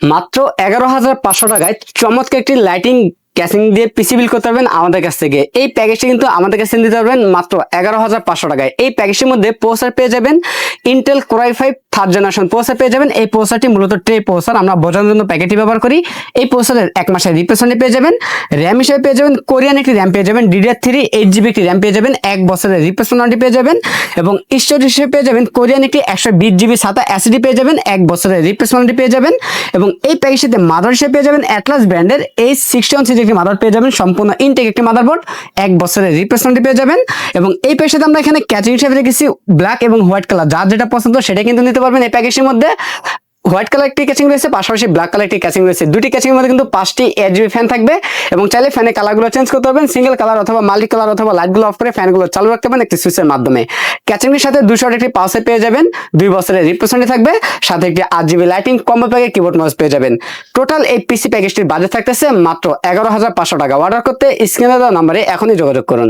মাত্র 11,500 টাকায় চমৎকার একটি লাইটিং ক্যাসিং দিয়ে পিসি বিল করতে পারবেন আমাদের কাছ থেকে। এই প্যাকেজটি কিন্তু আমাদের কাছে দিতে পারবেন মাত্র 11,500 টাকায়। এই প্যাকেজটির মধ্যে প্রসেসর পেয়ে যাবেন Intel core i5 third generation processor পেয়ে যাবেন। এই প্রসেসরটি মূলত ট্রে প্রসেসর, আমরা বোঝানোর জন্য প্যাকেটটি ব্যবহার করি। এই প্রসেসরের 1 মাসের রিপ্লেসমেন্ট পেয়ে যাবেন। র্যাম হিসেবে পেয়ে যাবেন কোরিয়ান একটি র্যাম পেয়ে যাবেন, DDR3 8GB একটি র্যাম পেয়ে যাবেন, 1 বছরের রিপ্লেসমেন্ট পেয়ে যাবেন। এবং স্টোরেজ হিসেবে পেয়ে যাবেন কোরিয়ান একটি 120GB SATA SSD পেয়ে যাবেন, 1 বছরের রিপ্লেসমেন্ট পেয়ে যাবেন। এবং এই প্যাকেজটিতে মাদার হিসেবে পেয়ে যাবেন অ্যাটলাস ব্র্যান্ডের H61 সিরিজের একটি মাদার পেয়ে যাবেন, সম্পূর্ণ ইনটেক একটি মাদারবোর্ড, 1 বছরের রিপ্লেসমেন্ট পেয়ে যাবেন। এবং এই প্যাকেজে আমরা এখানে ক্যাচিং হিসেবে রেখেছি ব্ল্যাক এবং হোয়াইট কালার, যার যেটা পছন্দ সেটা কিন্তু নিতে পারবেন। এই প্যাকেজের মধ্যে হোয়াইট কালার একটি ক্যাচিং রয়েছে, পাশাপাশি ব্ল্যাক কালার একটি ক্যাচিং রয়েছে। দুটি ক্যাচিং এর মধ্যে কিন্তু 5টি RGB ফ্যান থাকবে এবং চাইলে ফ্যানের কালারগুলো চেঞ্জ করতে পারবেন, সিঙ্গেল কালার অথবা মাল্টি কালার অথবা লাইটগুলো অফ করে ফ্যানগুলো চালু রাখতে পারবেন একটি সুইচের মাধ্যমে। ক্যাচিংয়ের সাথে 200 একটি পালসে পেয়ে যাবেন, 2 বছরের রিপ্লেসমেন্ট থাকবে, সাথে একটি 8GB লাইটিং কম্বো প্যাকের কিবোর্ড মাউস পেয়ে যাবেন। টোটাল এই পিসি প্যাকেজটির বাজেট থাকতেছে মাত্র 11,500 টাকা। অর্ডার করতে স্ক্রিনে দেওয়া নম্বরে এখনই যোগাযোগ করুন।